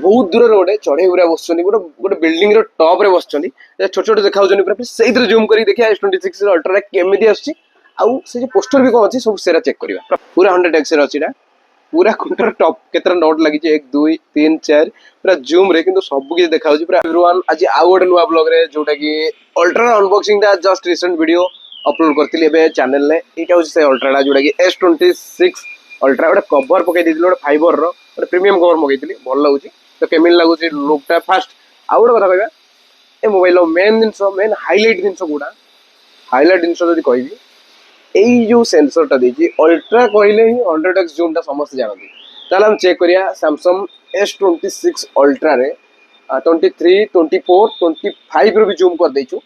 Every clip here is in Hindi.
बहुत दूर गोटे चढ़ई गुरा बस गोटे गोटे बिल्डिंग टॉप रे बस छोट छोट देखा से जूम कर देखिए S26 अल्ट्रा केमी आउ पोस्टर भी कौन अच्छी सब सेरा चेक करवा पूरा 100x अच्छी पूरा खुंटर टॉप केतरा नोट लगी 1 2 3 4 पूरा जूम रे किंतु सब किसी देखा पूरा एवरीवन आज आउ गोटे नुआ ब्लॉग रे जोटा कि अल्ट्रा अनबॉक्सिंग दा जस्ट रिसेंट वीडियो अपलोड करथिली एबे चैनल रे एटा होची से अल्ट्रा जोटा कि S26 अल्ट्रा गोटे कवर पकई देथिली गोटे फाइबर रो गोटे प्रीमियम कवर मगैथिली भल लागुची तो केमिल लागुची लुकटा फास्ट आउ गोटे कथा कहबा ए मोबाइल मेन जिनस मेन हाइलाइट जिनस गुडा हाइलाइट जिनस जदि कहबी एई जो सेंसरटा देछि अल्ट्रा कहले ही 100x जूमटा समस्त जानती ताले हम चेक करिया Samsung S26 अल्ट्रा रे 23 24 25 रो भी जूम कर देछु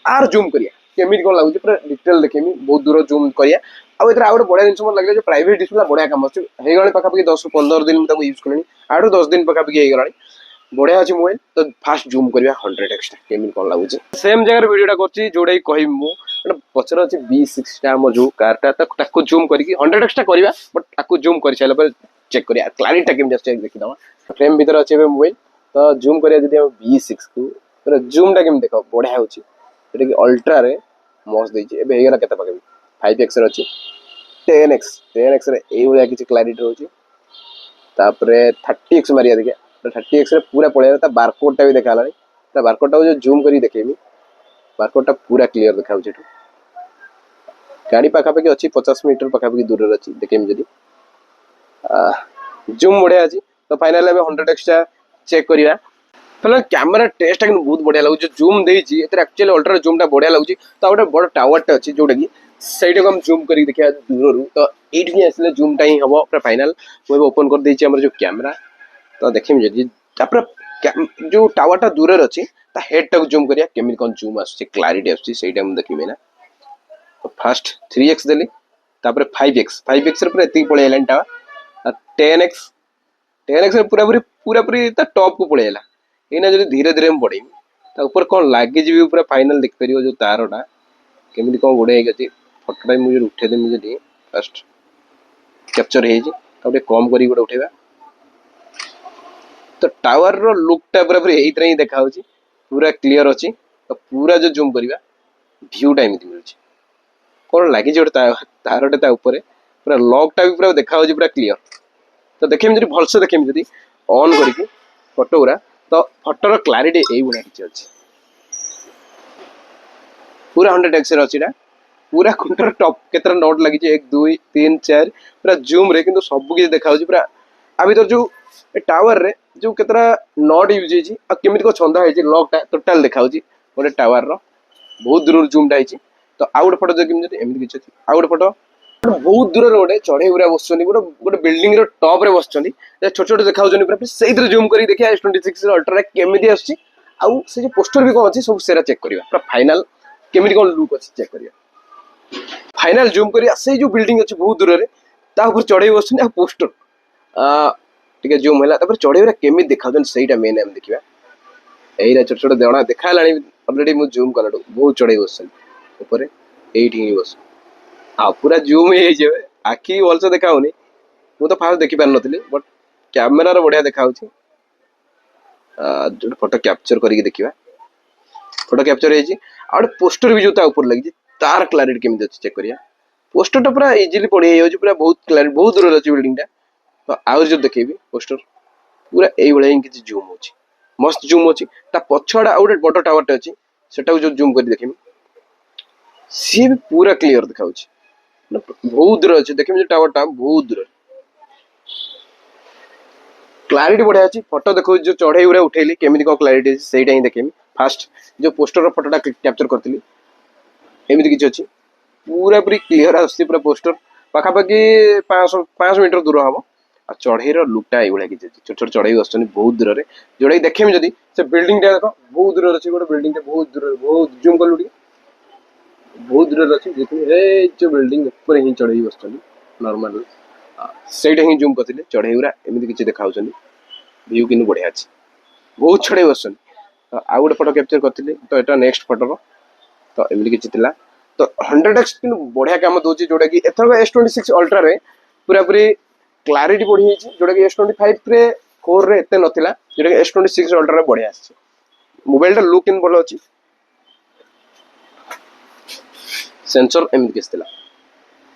आर जूम करिया केमिट कोन लागुची पूरा डिटेल देखेमी बहुत दूर जूम करिया आ एतरा आउट बडा जिनस मन लागले जो प्राइवेट डिस्प्ले बडा काम अछि हे गळे पका पकी 10 15 दिन तक यूज करनी आडू 10 दिन पका पकी हे गळानी बढ़िया अच्छी मोबाइल तो फास्ट जूम करवा 100x केमिन कौन लगुच सेम जगह वीडियोटा करछि जोड़े कहबी मु पचर अच्छे B6 टा हम जो कारटा ताको जूम करके 100x टा करवा बट ताको जूम कर साइला पर चेक करिया क्लैरिटी केम जस्ट चेक देखि दवा फ्रेम भीतर अच्छे मोबाइल तो जूम करिया जदी हम B6 को तो जूम टा केम देखो बढ़िया होछि एटा कि अल्ट्रा रे मस्त देछि एबे हेगला केते पकेबी 5x रे अछि 10x रे एई वाला किछि क्लैरिटी होछि तापरे 30x मारिया देखिया 30x रे पूरा पळेला बारकोड टा भी देखा लानी बारकोड टा जो जूम करी देखेमी बारकोड टा पूरा क्लियर देखाउ छेटू गाड़ी पाखा पाखी अछि 50 मीटर पाखा पाखी दूर रे अछि देखेमी जदी जूम बढ़िया अछि तो फाइनल में 100x टा चेक करिया पहले कैमरा टेस्ट कि बहुत बढ़िया लागु जूम देछि एतर एक्चुअली अल्ट्रा जूम टा बढ़िया लागु तो गोटे बड़ टावर टा अछि जोटा कि सैड को हम जूम करी देखिया दूर रू तो एठी आसले जूम टा ही हबो पूरा फाइनल वो ओपन कर देछि हमर जो कैमरा तो देखिए जदि जो टावर टा दूर अच्छी हेड टाक जूम करिया केमिल कौन जूम आसुची क्लैरिटी आसुची सेटा हम देखिबे ना तो फास्ट 3x देली तापर 5x रे पूरा एति पळे एलान टावर 10x रे पूरा ता टॉप को पळे एला एना जदि धीरे धीरे हम बढ़ेमी ता ऊपर कौन लागे जीवी पूरा फाइनल देख परियो जो तारटा केमिल कौन गोडे हे गति फोटो टाइम मुझे उठे देमी जदि फास्ट कैप्चर हे जी ताबे कम करी गोडे उठेबा तो टावर रो लुक टा पूरा एइतरे ही देखा होची पूरा क्लियर अछि तो पूरा जो जूम करबा व्यू टाइम मिल छी कोन लागि जे तारटे ता ऊपर पूरा लॉक टा भी पूरा देखा होची पूरा क्लियर तो देखेम जदी भल से देखेम जदी ऑन करके फोटो पूरा तो फोटो रो क्लैरिटी एई बुना किछ अछि पूरा 100x रे अछिडा पूरा खुंटर टॉप केतरा नोट लगी 1 2 3 4 पूरा जूम रे किंतु सब किछ देखा होची पूरा आ भीतर जो टावर रे जो केतरा नॉट यूज हेची आ केमिति को छंदा हेची लॉक टा टोटल देखा होची गोटे टावर रो बहुत दूर जूम टा हेची तो आउट फोटो देखिम जदी एमिति किछ अछि आउट फोटो बहुत दूर गोटे चढ़ई गुरा बस गोटे गोटे बिल्डिंग रो टॉप रे बस छोट छोट देखा पूरा से जूम कर देखिए S26 अल्ट्रा केमिति आछि आउ से पोस्टर भी कौन अच्छी सब सेरा चेक करवा पूरा फाइनल केमिति कौन लुक अच्छी चेक करवा फाइनल जूम करिया से जो बिल्डिंग अच्छी बहुत दूर रे ता ऊपर चढ़ई बस पोस्टर ठीक है जूम है चढ़ेबा केमी देखा सहीटा मेन आम देखा यही छोट छोट देना देखा अलरेडी मुझे जूम कला बहुत चढ़ई बस ऊपर ये बस हाँ पूरा जूम ही आखि भलसे देखा होनी मु तो फास्ट देखी पार नी बट कैमेरा बढ़िया देखा जो फोटो कैप्चर करके देखा फोटो कैप्चर हो पोस्टर भी जो ऊपर लगी तार क्लैरिटी केमी अच्छी चेक करिया पोस्टर टा पूरा इजिली पड़ी पूरा बहुत क्लैरिटी बहुत दूर अच्छी बिल्डिंग टा तो आउ जो देखेबी पोस्टर पूरा एई बळे ही किछि जूम होची मस्त जूम होची ता पछडा आउट बड़ टावर टे अछि सेटा जो जूम करी देखेमी सी भी पूरा क्लियर देखाउची बहुत दूर अछि देखेमी जो टावर टा बहुत दूर क्लैरिटी बढ़िया अछि फोटो देखो जो चढ़ई उरा उठेली केमिति को क्लैरिटी सेटा ही देखेमी फास्ट जो पोस्टर रो फोटोटा कैप्चर करतली एमिति किछि अछि पूरा क्लियर आछि पूरा पोस्टर पाखा पाखी 500 मीटर दूर हबो चढ़ई लुकटा ये कि छोट छोट चढ़ई बस बहुत दूर रे जोड़ा देखेमी जदी से बिल्डिंग टा देखो बहुत दूर अच्छी गोटे बिल्डिंग टा बहुत दूर बहुत जूम कलु बहुत दूर अच्छी देखिए हे जो बिल्डिंग ऊपर ही चढ़ई बस नॉर्मल सेटा ही जूम करथिले चढ़ई गुरा एमिति किछि देखाउ व्यू किनु बढ़िया अछि बहुत चढ़ई बस आ गोटे फोटो कैप्चर करथिले तो एटा नेक्स्ट फोटो रो तो एमिति किछि थिला तो 100x किनु बढ़िया काम दोची जोटा कि एथर S26 अल्ट्रा रे पूरा पूरी क्लैरिटी बढ़ी जोटा कि S25 रे फोर रे एते नथिला जोटा S26 अल्ट्रा रे बढ़िया आछि मोबाइल टा लुक इन भलो अछि सेंसर एमति केसतिला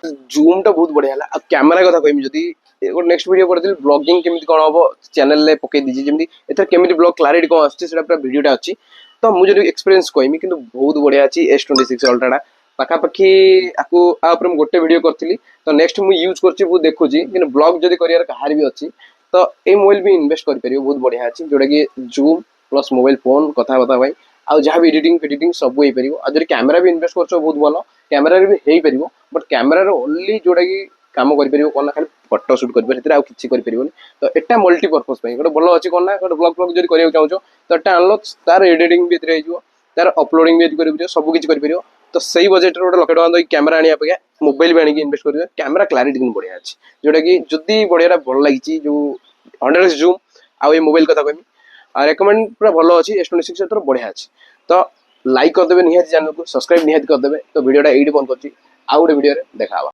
जूम टा बहुत बढ़िया है कैमेरा कथा कहमी जदि गोटे नेक्स्ट वीडियो करथिल ब्लॉगिंग केमिति कोन हबो चैनल ले पके दिजी जेमति एतर केमिति ब्लॉग क्लैरिटी कोन आछि सेटा पूरा वीडियोटा अछि तो मु जदि एक्सपीरियंस कहमी किंतु बहुत बढ़िया अछि S26 अल्ट्रा पाखा पाखी आकु आ ऊपर मु गोटे वीडियो करथिली तो नेक्स्ट मु यूज करछि बहुत देखुछि किंतु ब्लॉग जदि करियर कहार भी अछि तो ए मोबाइल भी इन्वेस्ट कर परियो बहुत बढ़िया अछि जोटा कि जूम प्लस मोबाइल फोन कथा बता भाई आ जहाँ भी एडिटिंग सब हो पारिबो आ जदि कैमरा भी इन्वेस्ट करछो बहुत भलो कैमरा रे भी हेई परिबो बट कैमरा रे ओनली जोटा कि काम कर परिबो कोन खाली फोटो शूट कर परिबो आ किछि कर परिबोनी तो एटा मल्टी पर्पस पई गोटे भलो अछि कोन ना गोटे ब्लॉग जदि करियो चाहछो तो एटा अनलो तार एडिटिंग भी रे हिजो तार अपलोडिंग भी करियो सब किछि कर परियो तो सही बजेट रे गोटे 1 लाख टका कैमरा आनिया पे मोबाइल भी आनी इन्वेस्ट करियो कैमरा क्लैरिटी दिन बढ़िया अछि जोटा कि जदि बढ़िया भल लागिछि जो 100x जूम आ ए मोबाइल कथा कहमी आ रेकमेंड पूरा भलो अछि S26 तो बढ़िया अछि तो लाइक कर देबे निहाती चैनल को सब्सक्राइब निहाती कर देबे तो वीडियोटा एडी बंद करछि आ गोटे वीडियो रे देखा